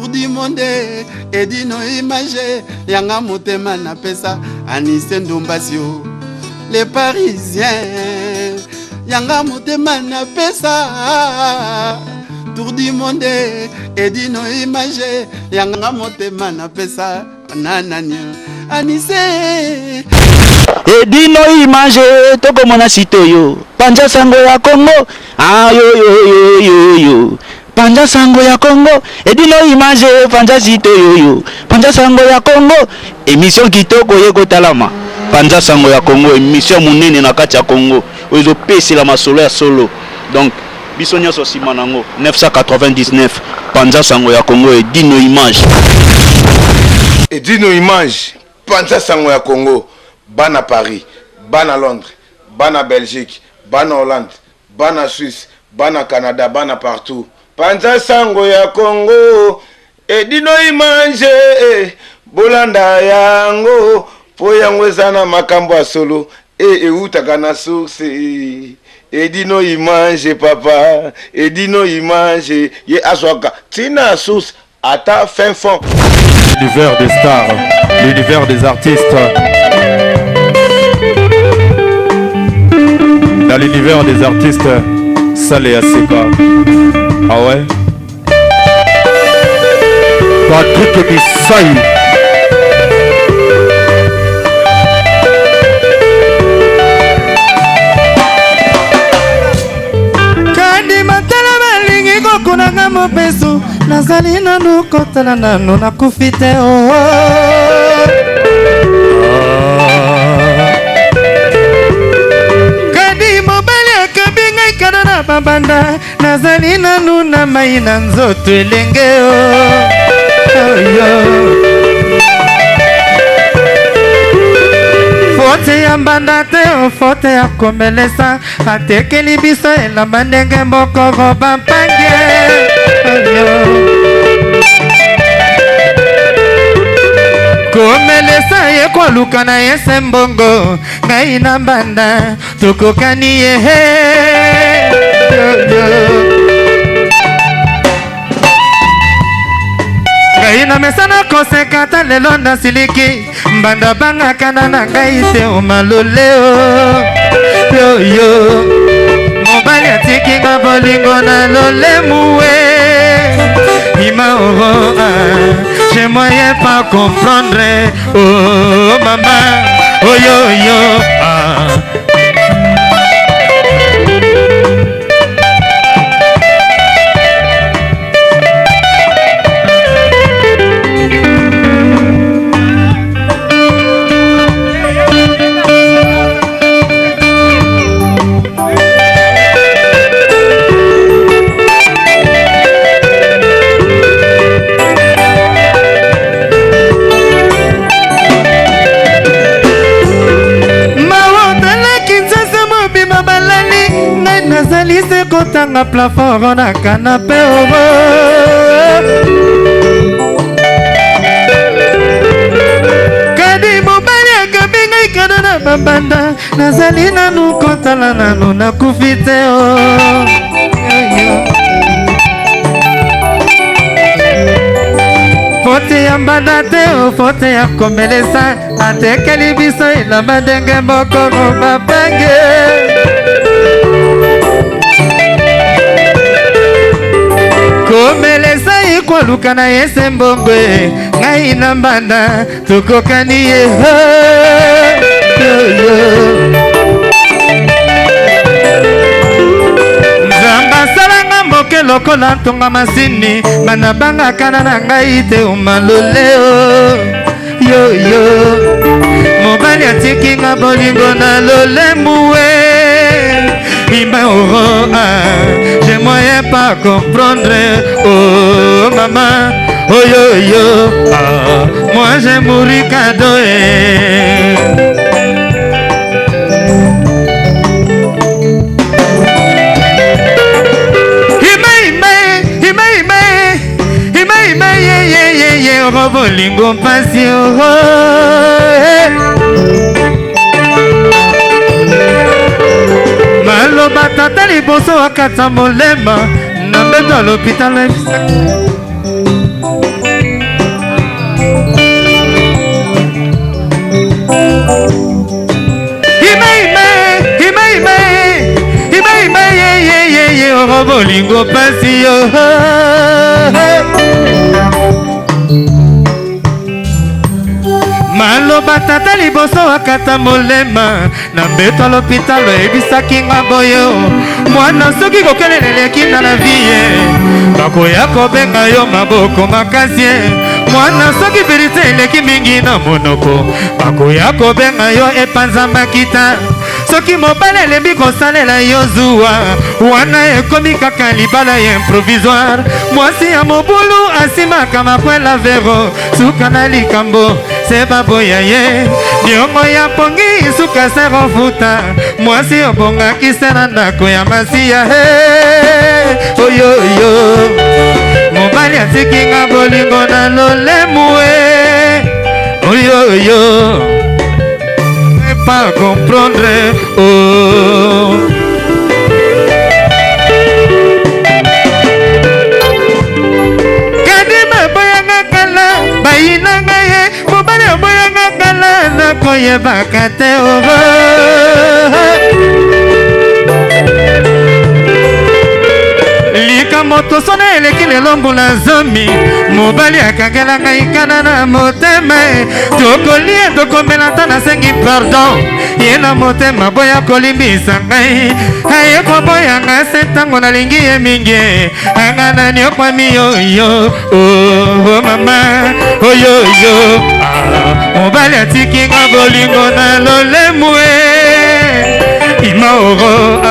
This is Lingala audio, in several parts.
tour du monde edino image yanga motema na pesa Anise Ndombasio les parisiens yanga motema na pesa tour du monde edino image yanga motema na pesa nananya Anise edino image toko mona sitoyo panja sango ya Congo yo panja sango ya Congo edino image panja sitoyo panja sango ya Congo émission kitoko yeko talama panja sango ya Congo émission munene na kati ya Congo ozo pesi la masolo ya solo donc biso nyonso sima nango 999 panja sango ya Congo edino image panja sango ya Congo bana Paris bana Londres bana Belgique bana Hollande bana Suisse bana Canada bana partout panja sango ya Congo edino image bolanda yango po yango ezana makambo ya solo eutaka na source edino image papa edino image ye azwaka tina source ata fin fond. L'univers des stars, l'univers des artistes. Dans l'univers des artistes, Salé Aseka. Ah ouais? Patrick Bissaï. Kandi matala balingi kokunanga mopesu nazali nanu kotala nanu nakufite Kandi mobali akabi ngai kada na babanda nazali nanu na mai na nzoto elenge Fote ya mbanda te fote ya komelesa atekeli biso elamba ndenge moko bampange komelesa ye koluka na ye sembongo ngai na mbanda tokokani ye ngai na mesana kosekata lelo na siliki mbanda bangaka na ngai te omaloleo yo mobali atikinga bolingo na lolemu ima j'ai moyen pas comprendre oh maman oh yo nazalise kotanga plafond na canapé kadi mobali akabi ngai kada na babanda nazali nanu kotala nanu nakufi te fote ya mbanda te fote ya komelesa atekeli biso elamba ndenge moko bapenge komelesa ikoluka na ye sembongwe ngai na mbanda tokokani ye nzamba salanga moke lokola ntonga masini bana bangaka na ngai te omaloleo yo mobali atikinga bolingo na lolemu Ima j'ai moyen pas comprendre oh maman oh yo moi j'ai mouru cadeau Ima bolingo mpasi maloba tata liboso akata molema na mbeto l'hôpital bolingo pasi yo. Maloba tata liboso akata molema na mbeto l'hôpital ebisaki nga boyo mwana soki kokeleleleki na la vie bakoya kobenga yo maboko makasi mwana soki verite eleki mingi na monoko bakoya kobenga yo epanza makita soki mobali elembi kosalela yo zuwa wana ekomi kaka libala ya improvisoire mwasi ya mobulu asimaka makwela vero suka na likambo se baboya ye niongo ya pongi suka se rofuta mwasi obongaki se na ndako ya masiya oyoyo mobali atiki nga bolingo na lolemu oyoyo pas comprendre oh kadima boyanga kala bayinanga ye mobali boyanga kala na koyebaka te oh likambo sona eleki lelongo na zomi mobali akangela ngai kana na motema tokolia tokomela ta nasengi pardon ye na motema boya kolimbisa ngai aye koboyanga se ntango nalingi ye mingi anga nani okwami yoyo oh mama oyoyo mobali atiki nga bolingo na lolemu Imaoro,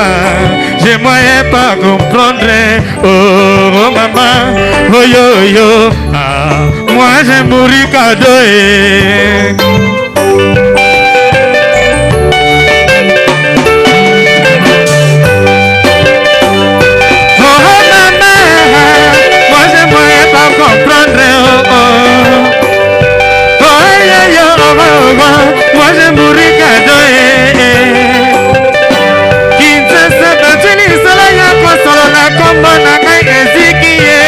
j'ai moyen pas comprendre. Oh maman, oh yo yo, moi j'ai mouru cadeau. Oh maman, moi j'ai moyen pas comprendre. Oh yo yo, moi j'ai mouru cadeau. Kombo na ngai eziki ye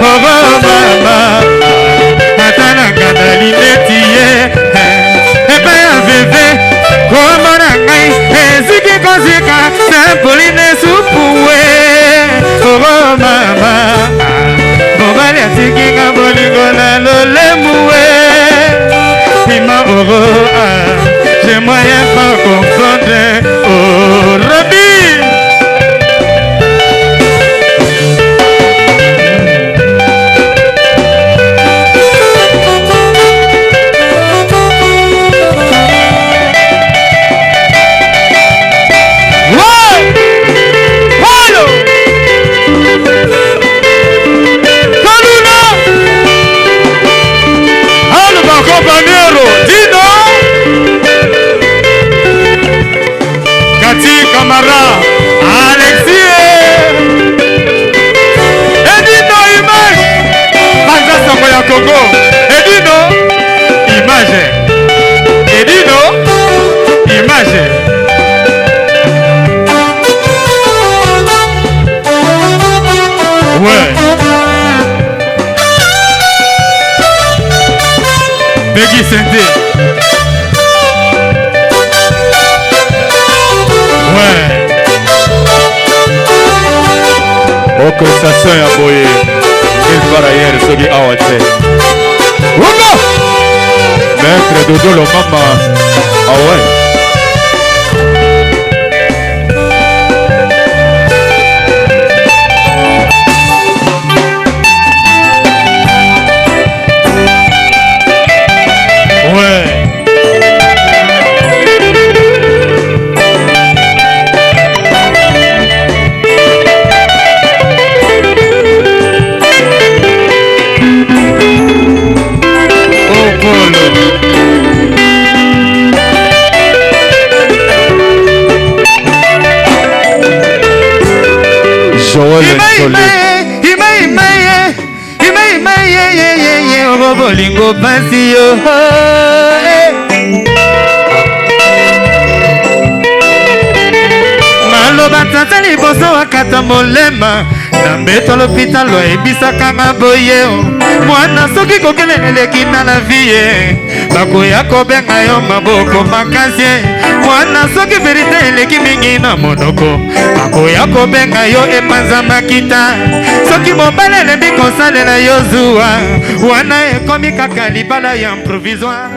oh mama atana kadali neti ye ebe ya veve kombo na ngai eziki kozika sempoline supuwe oh mama mobali atiki nga bolingo na lolemuwe ima oro j'ai moyen pas comprendre oh Robi. Beggy Sente. Ouais. Augustation ya boye. Il para hier sogi awate. Wanga! Maître Dodo lo mama. Ah ouais. Bolingo pasi yo maloba tata liboso akata molema na mbeto lopitalo ebisaka nga boye mwana soki kokeleleleki na la vie bakoya kobenga yo maboko makasi mwana soki verite eleki mingi na monoko bakoya kobenga yo epanza makita soki mobali elembi kosalela yo zuwa wana ekomi kaka libala ya provisoire